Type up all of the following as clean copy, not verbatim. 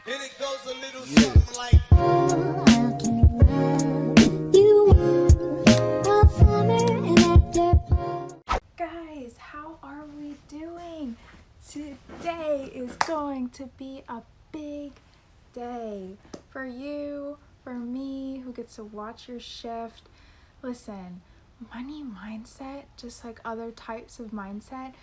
And it goes a little something like guys, how are we doing? Today is going to be a big day for you, for me, who gets to watch your shift. Listen, money mindset, just like other types of mindset,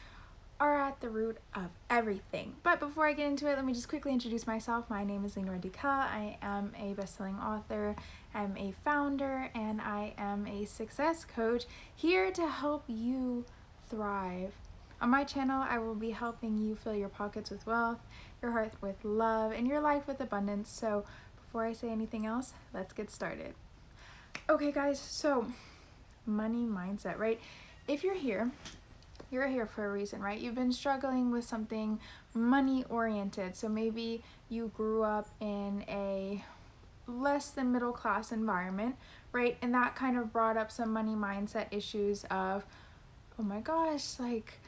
are at the root of everything. But before I get into it, let me just quickly introduce myself. My name is Lenore Dika. I am a best-selling author, I'm a founder, and I am a success coach here to help you thrive. On my channel, I will be helping you fill your pockets with wealth, your heart with love, and your life with abundance. So before I say anything else, let's get started. Okay guys, so money mindset, right? If you're here for a reason, right? You've been struggling with something money oriented. So maybe you grew up in a less than middle class environment, right? And that kind of brought up some money mindset issues of, oh my gosh, like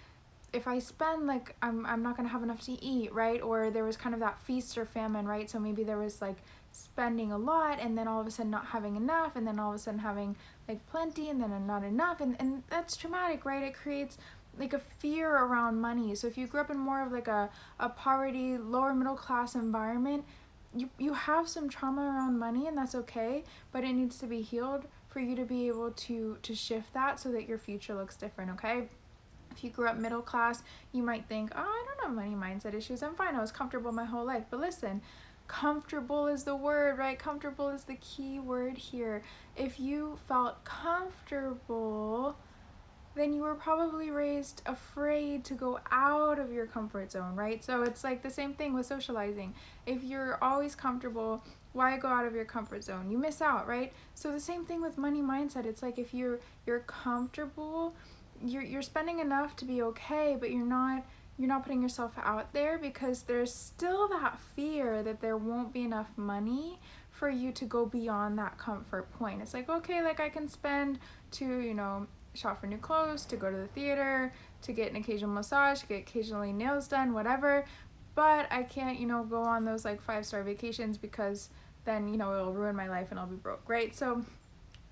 if I spend, like I'm not gonna have enough to eat, right? Or there was kind of that feast or famine, right? So maybe there was like spending a lot and then all of a sudden not having enough, and then all of a sudden having like plenty and then not enough, and that's traumatic, right? It creates like a fear around money. So if you grew up in more of like a poverty, lower middle class environment, you have some trauma around money, and that's okay, but it needs to be healed for you to be able to shift that so that your future looks different, okay? If you grew up middle class, you might think, oh, I don't have money mindset issues. I'm fine. I was comfortable my whole life. But listen, comfortable is the word, right? Comfortable is the key word here. If you felt comfortable, then you were probably raised afraid to go out of your comfort zone, right? So it's like the same thing with socializing. If you're always comfortable, why go out of your comfort zone? You miss out, right? So the same thing with money mindset. It's like if you're comfortable, you're spending enough to be okay, but you're not putting yourself out there because there's still that fear that there won't be enough money for you to go beyond that comfort point. It's like, okay, like I can spend to, shop for new clothes, to go to the theater, to get an occasional massage, to get occasionally nails done, whatever, but I can't, go on those like 5-star vacations because then, it'll ruin my life and I'll be broke, right? So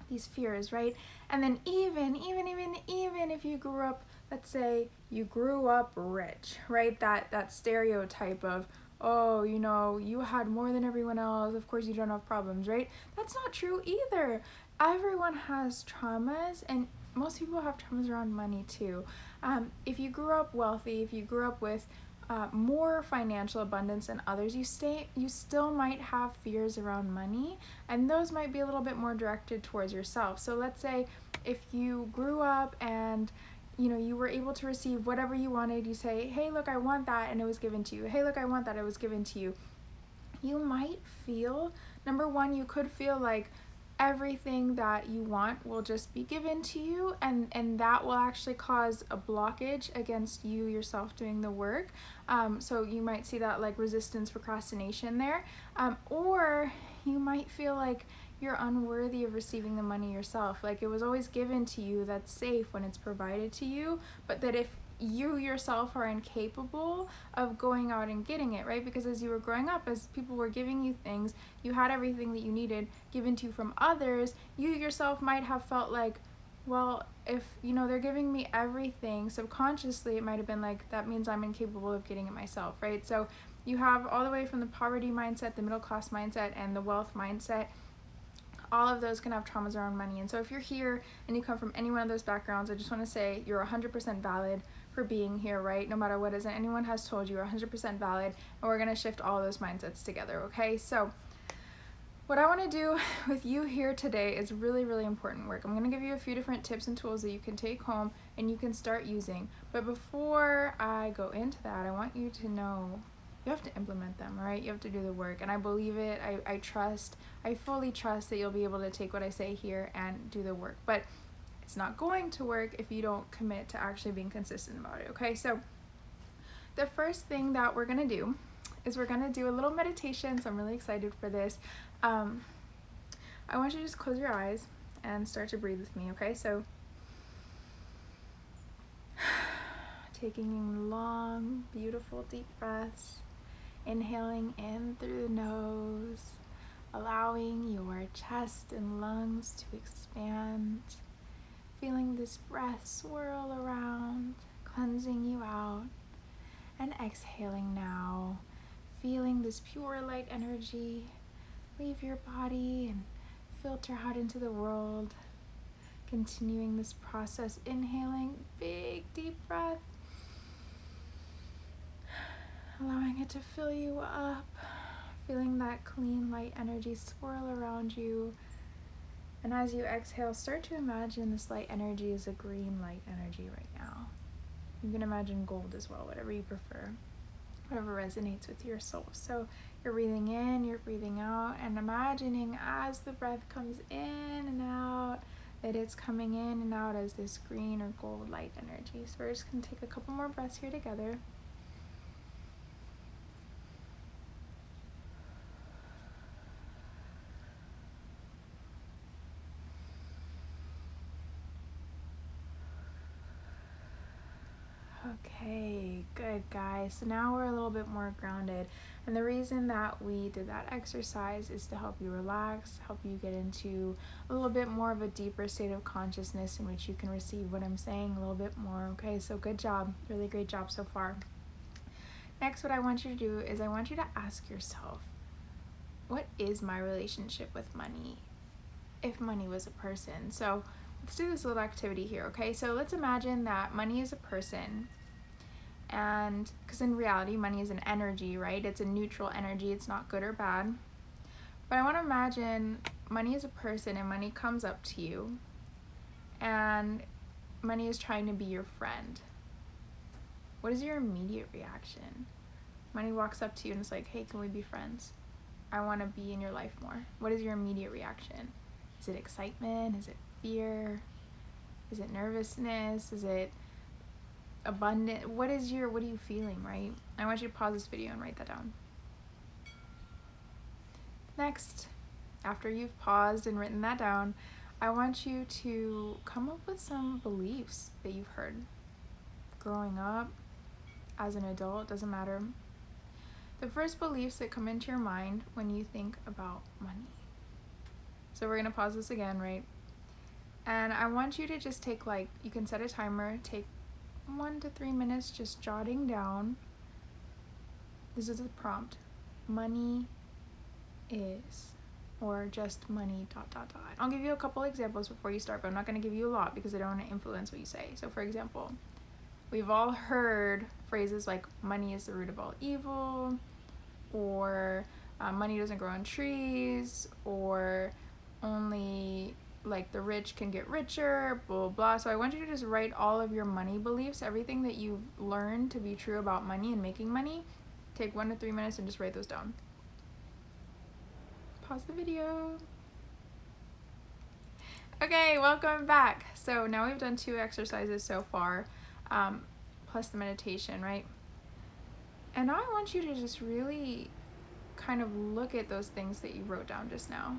these fears, right? And then even if you grew up, let's say you grew up rich, right? That stereotype of, oh, you had more than everyone else, of course you don't have problems, right? That's not true either. Everyone has traumas, and most people have traumas around money too. If you grew up wealthy, if you grew up with more financial abundance than others, you still might have fears around money, and those might be a little bit more directed towards yourself. So let's say if you grew up and you were able to receive whatever you wanted, you say, hey, look, I want that, and it was given to you. Hey, look, I want that, it was given to you. You might feel, number one, you could feel like everything that you want will just be given to you, and that will actually cause a blockage against you yourself doing the work. So you might see that like resistance, procrastination there, or you might feel like you're unworthy of receiving the money yourself. Like it was always given to you, that's safe when it's provided to you, but that if you yourself are incapable of going out and getting it, right? Because as you were growing up, as people were giving you things, you had everything that you needed given to you from others, you yourself might have felt like, well, if they're giving me everything, subconsciously it might have been like, that means I'm incapable of getting it myself, right? So you have all the way from the poverty mindset, the middle class mindset, and the wealth mindset. All of those can have traumas around money. And so if you're here and you come from any one of those backgrounds, I just want to say you're 100% valid for being here, right? No matter what anyone has told you, you're 100% valid, and we're going to shift all those mindsets together, okay? So what I want to do with you here today is really, really important work. I'm going to give you a few different tips and tools that you can take home and you can start using. But before I go into that, I want you to know you have to implement them, right? You have to do the work, and I believe it. I fully trust that you'll be able to take what I say here and do the work. But it's not going to work if you don't commit to actually being consistent about it, okay? So the first thing that we're gonna do is we're gonna do a little meditation, so I'm really excited for this. I want you to just close your eyes and start to breathe with me, okay? So taking long, beautiful, deep breaths Inhaling in through the nose, allowing your chest and lungs to expand. Feeling this breath swirl around, cleansing you out. And exhaling now, feeling this pure light energy leave your body and filter out into the world. Continuing this process, inhaling, big deep breath, allowing it to fill you up, feeling that clean light energy swirl around you. And as you exhale, start to imagine this light energy is a green light energy right now. You can imagine gold as well, whatever you prefer, whatever resonates with your soul. So you're breathing in, you're breathing out, and imagining as the breath comes in and out, that it's coming in and out as this green or gold light energy. So we're just going to take a couple more breaths here together. Okay, good guys. So now we're a little bit more grounded. And the reason that we did that exercise is to help you relax, help you get into a little bit more of a deeper state of consciousness in which you can receive what I'm saying a little bit more. Okay, so good job. Really great job so far. Next, what I want you to do is I want you to ask yourself, what is my relationship with money if money was a person? So let's do this little activity here, okay? So let's imagine that money is a person, and because in reality, money is an energy, right? It's a neutral energy. It's not good or bad. But I want to imagine money is a person, and money comes up to you, and money is trying to be your friend. What is your immediate reaction? Money walks up to you and it's like, hey, can we be friends? I want to be in your life more. What is your immediate reaction? Is it excitement? Is it fear? Is it nervousness? Is it abundant? What are you feeling, right? I want you to pause this video and write that down. Next, after you've paused and written that down, I want you to come up with some beliefs that you've heard growing up, as an adult, doesn't matter. The first beliefs that come into your mind when you think about money. So we're going to pause this again, right? And I want you to just take you can set a timer, take 1 to 3 minutes just jotting down. This is a prompt. Money is, or just money, ... I'll give you a couple examples before you start, but I'm not going to give you a lot because I don't want to influence what you say. So for example, we've all heard phrases like money is the root of all evil, or money doesn't grow on trees, or only the rich can get richer, blah, blah. So I want you to just write all of your money beliefs, everything that you've learned to be true about money and making money. Take 1 to 3 minutes and just write those down. Pause the video. Okay, welcome back. So now we've done 2 exercises so far, plus the meditation, right? And now I want you to just really kind of look at those things that you wrote down just now.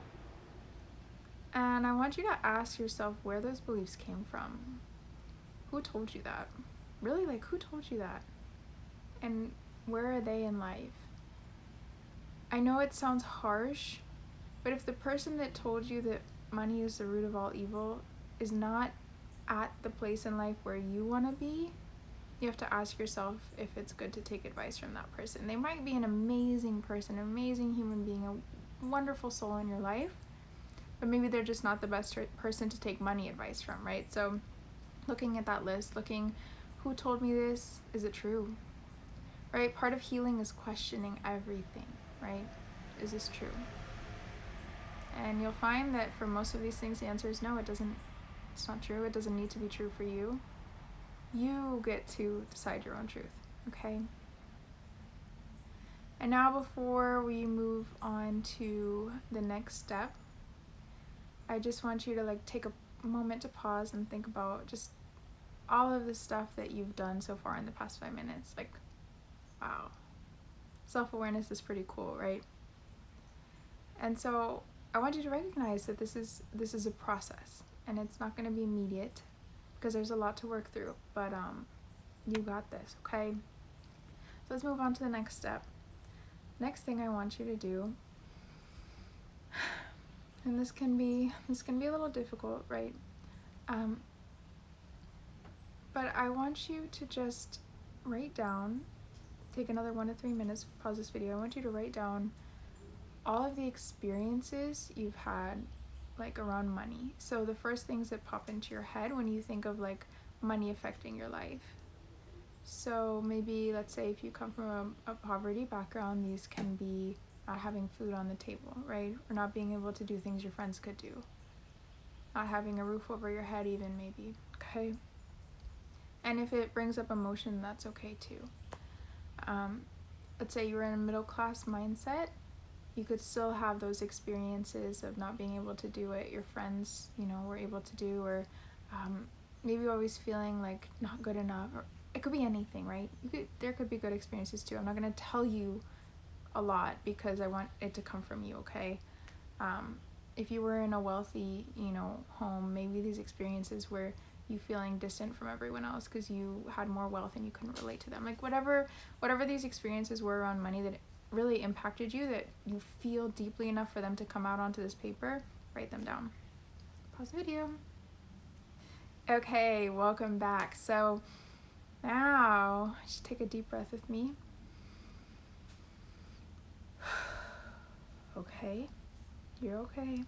And I want you to ask yourself where those beliefs came from. Who told you that? Really, who told you that? And where are they in life? I know it sounds harsh, but if the person that told you that money is the root of all evil is not at the place in life where you want to be, you have to ask yourself if it's good to take advice from that person. They might be an amazing person, an amazing human being, a wonderful soul in your life, but maybe they're just not the best person to take money advice from, right? So looking at that list, who told me this? Is it true? Right? Part of healing is questioning everything, right? Is this true? And you'll find that for most of these things, the answer is no, it's not true. It doesn't need to be true for you. You get to decide your own truth, okay? And now before we move on to the next step, I just want you to take a moment to pause and think about just all of the stuff that you've done so far in the past 5 minutes. Wow. Self-awareness is pretty cool, right? And so I want you to recognize that this is a process, and it's not going to be immediate because there's a lot to work through, but you got this, okay? So let's move on to the next step. next thing I want you to do, and this can be a little difficult, right? But I want you to just write down, take another 1 to 3 minutes, pause this video. I want you to write down all of the experiences you've had, like, around money. So the first things that pop into your head when you think of, like, money affecting your life. So maybe, let's say, if you come from a poverty background, these can be not having food on the table, right? Or not being able to do things your friends could do. Not having a roof over your head even, maybe, okay? And if it brings up emotion, that's okay too. Let's say you're in a middle class mindset, you could still have those experiences of not being able to do what your friends, were able to do, or maybe always feeling like not good enough, or it could be anything, right? There could be good experiences too. I'm not going to tell you a lot because I want it to come from you, okay? If you were in a wealthy, home, maybe these experiences were you feeling distant from everyone else because you had more wealth and you couldn't relate to them. Like, whatever these experiences were around money that really impacted you, that you feel deeply enough for them to come out onto this paper, write them down. Pause the video. Okay, welcome back. So now just take a deep breath with me. Okay, you're okay.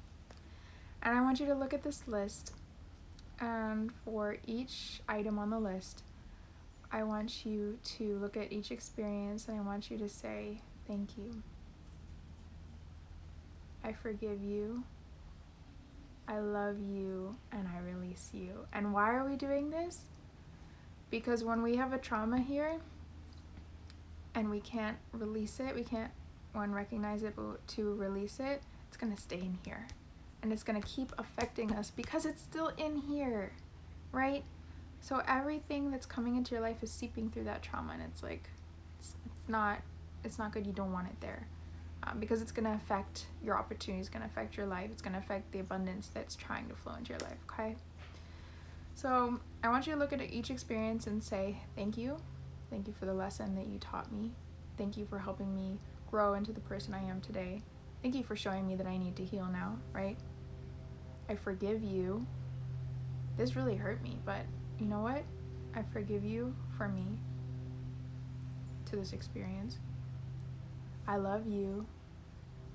And I want you to look at this list, and for each item on the list, I want you to look at each experience and I want you to say, thank you. I forgive you. I love you, and I release you. And why are we doing this? Because when we have a trauma here and we can't release it, we can't recognize it, but to release it, it's going to stay in here. And it's going to keep affecting us because it's still in here, right? So everything that's coming into your life is seeping through that trauma, and it's like, it's not good. You don't want it there, because it's going to affect your opportunities, it's going to affect your life, it's going to affect the abundance that's trying to flow into your life, okay? So I want you to look at each experience and say, thank you. Thank you for the lesson that you taught me. Thank you for helping me grow into the person I am today. Thank you for showing me that I need to heal now, right? I forgive you. This really hurt me, but you know what? I forgive you for me to this experience. I love you.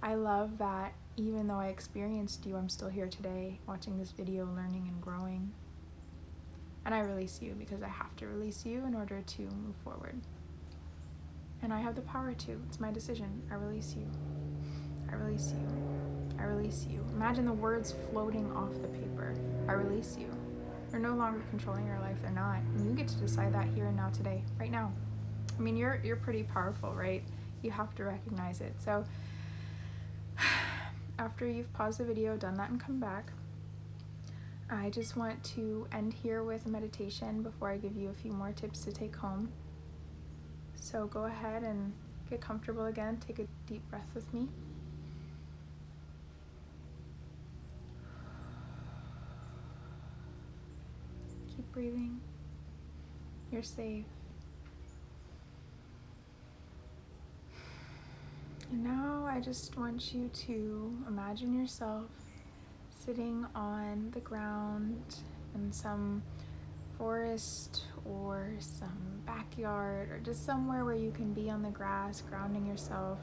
I love that even though I experienced you, I'm still here today watching this video, learning and growing. And I release you because I have to release you in order to move forward. And I have the power to. It's my decision. I release you. I release you. I release you. Imagine the words floating off the paper. I release you. You're no longer controlling your life. They're not. And you get to decide that here and now today, right now. I mean, you're pretty powerful, right? You have to recognize it. So after you've paused the video, done that, and come back, I just want to end here with a meditation before I give you a few more tips to take home. So go ahead and get comfortable again. Take a deep breath with me. Keep breathing. You're safe. And now I just want you to imagine yourself sitting on the ground in some forest or some backyard or just somewhere where you can be on the grass, grounding yourself.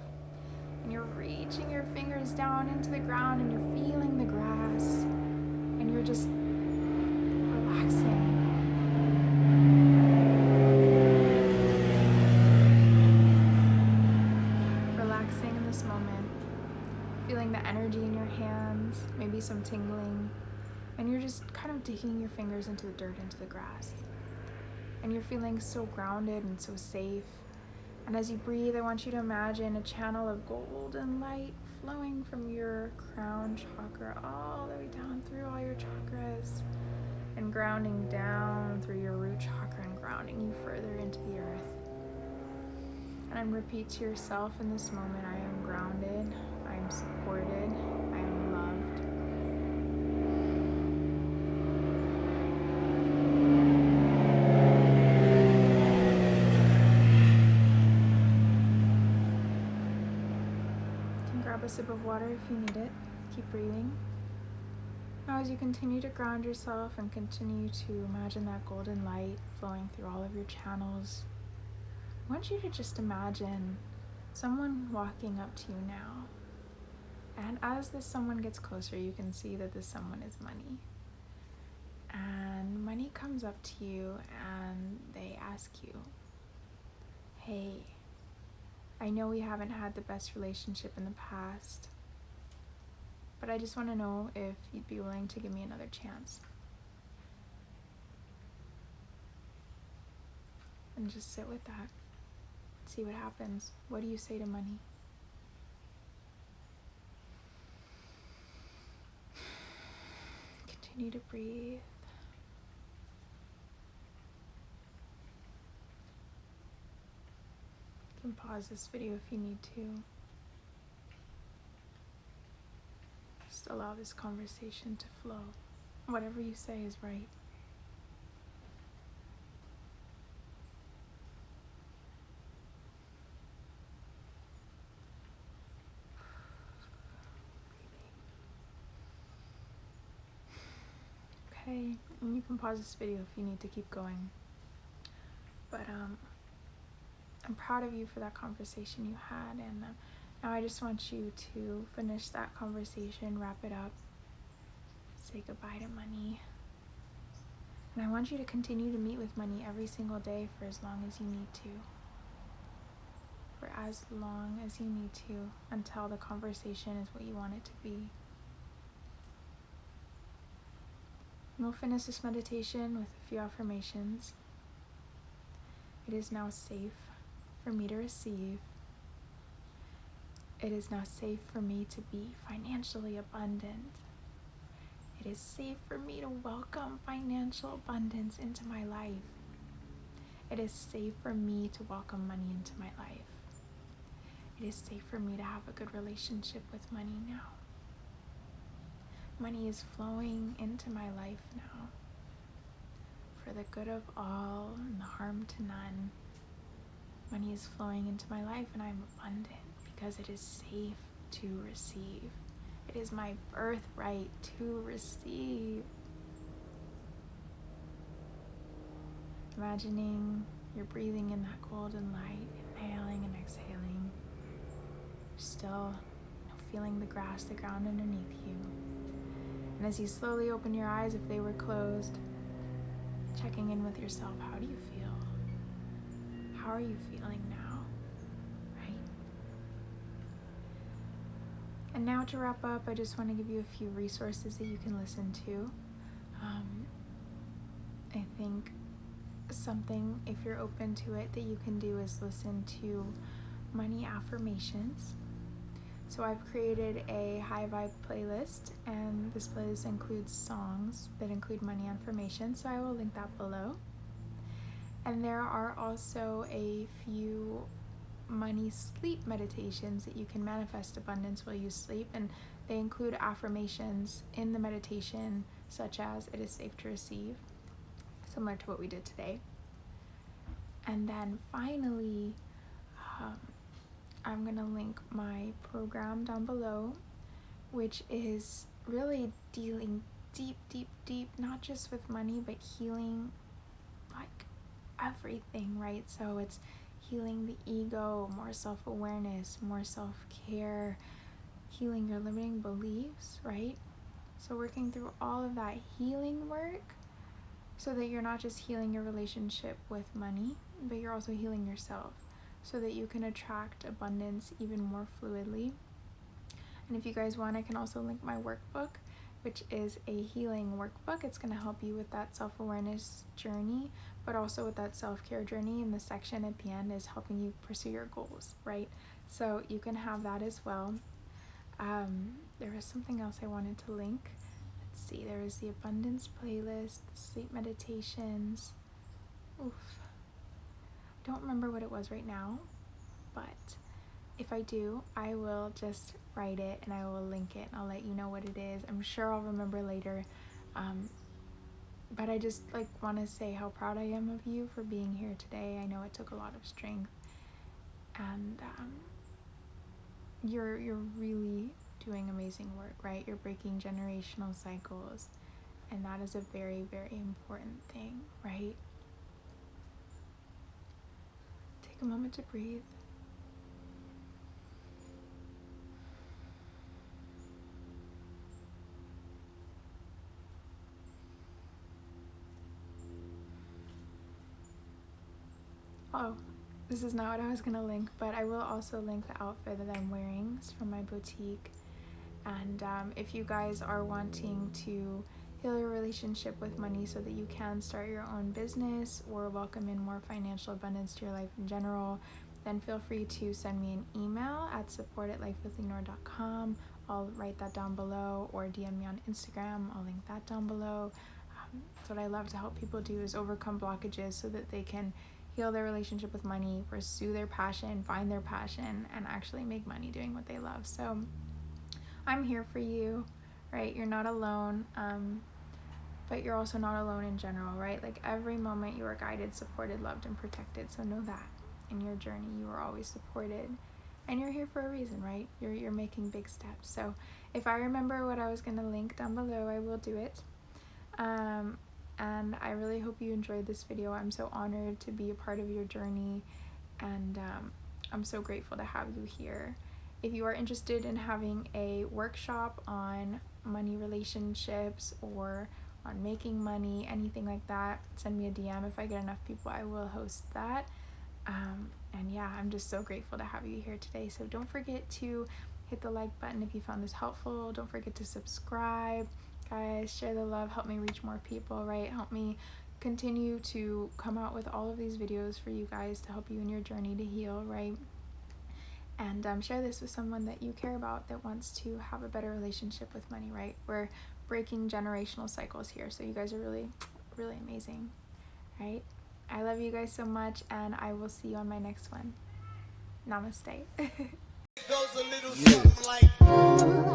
And you're reaching your fingers down into the ground and you're feeling the grass and you're just relaxing. Relaxing in this moment, feeling the energy in your hands, maybe some tingling, and you're just kind of digging your fingers into the dirt, into the grass. And you're feeling so grounded and so safe. And as you breathe, I want you to imagine a channel of golden light flowing from your crown chakra all the way down through all your chakras and grounding down through your root chakra and grounding you further into the earth. And repeat to yourself in this moment, I am grounded, I am supported, I am loved. grab a sip of water if you need it. Keep breathing. Now as you continue to ground yourself and continue to imagine that golden light flowing through all of your channels, I want you to just imagine someone walking up to you now. And as this someone gets closer, you can see that this someone is money. And money comes up to you and they ask you, hey, I know we haven't had the best relationship in the past, but I just want to know if you'd be willing to give me another chance. And just sit with that. See what happens. What do you say to money? Continue to breathe. You can pause this video if you need to. Just allow this conversation to flow. Whatever you say is right. Okay, and you can pause this video if you need to keep going. But I'm proud of you for that conversation you had, and now I just want you to finish that conversation, wrap it up, say goodbye to money. And I want you to continue to meet with money every single day for as long as you need to. For as long as you need to, until the conversation is what you want it to be. And we'll finish this meditation with a few affirmations. It is now safe for me to receive. It is now safe for me to be financially abundant. It is safe for me to welcome financial abundance into my life. It is safe for me to welcome money into my life. It is safe for me to have a good relationship with money now. Money is flowing into my life now for the good of all and the harm to none. Money is flowing into my life and I'm abundant because it is safe to receive. It is my birthright to receive. Imagining you're breathing in that golden light, inhaling and exhaling. Still feeling the grass, the ground underneath you. And as you slowly open your eyes, if they were closed, checking in with yourself, how do you feel? How are you feeling now? Right? And now to wrap up, I just want to give you a few resources that you can listen to. I think something, if you're open to it, that you can do is listen to money affirmations. So I've created a high vibe playlist, and this playlist includes songs that include money affirmations, so I will link that below. And there are also a few money sleep meditations that you can manifest abundance while you sleep, and they include affirmations in the meditation, such as it is safe to receive, similar to what we did today. And then finally, I'm gonna link my program down below, which is really dealing deep, not just with money, but healing like everything, right? So it's healing the ego, more self-awareness, more self-care, healing your limiting beliefs, right? So working through all of that healing work so that you're not just healing your relationship with money, but you're also healing yourself so that you can attract abundance even more fluidly. And if you guys want, I can also link my workbook, which is a healing workbook. It's going to help you with that self-awareness journey, but also with that self-care journey. And the section at the end is helping you pursue your goals, right? So you can have that as well. There was something else I wanted to link. Let's see, there is the abundance playlist, the sleep meditations. I don't remember what it was right now, but if I do, I will just write it and I will link it and I'll let you know what it is. I'm sure I'll remember later. But I just want to say how proud I am of you for being here today. I know it took a lot of strength, and you're really doing amazing work, right? You're breaking generational cycles, and that is a very, very important thing, right? Take a moment to breathe. Oh, this is not what I was gonna link, but I will also link the outfit that I'm wearing. It's from my boutique. And if you guys are wanting to heal your relationship with money so that you can start your own business or welcome in more financial abundance to your life in general, then feel free to send me an email at support@lifewithleonor.com. I'll write that down below, or DM me on Instagram. I'll link that down below. That's what I love to help people do, is overcome blockages so that they can heal their relationship with money, pursue their passion, find their passion, and actually make money doing what they love. So I'm here for you, right? You're not alone, but you're also not alone in general, right? Like, every moment you are guided, supported, loved, and protected. So know that in your journey you are always supported, and you're here for a reason, right? You're making big steps. So if I remember what I was going to link down below, I will do it. And I really hope you enjoyed this video. I'm so honored to be a part of your journey, and I'm so grateful to have you here. If you are interested in having a workshop on money relationships or on making money, anything like that, send me a DM. If I get enough people, I will host that. And yeah, I'm just so grateful to have you here today. So don't forget to hit the like button if you found this helpful. Don't forget to subscribe. Guys, share the love, help me reach more people, right? Help me continue to come out with all of these videos for you guys to help you in your journey to heal, right? And share this with someone that you care about that wants to have a better relationship with money, right? We're breaking generational cycles here, so you guys are really, really amazing, right? I love you guys so much, and I will see you on my next one. Namaste. Goes a little something like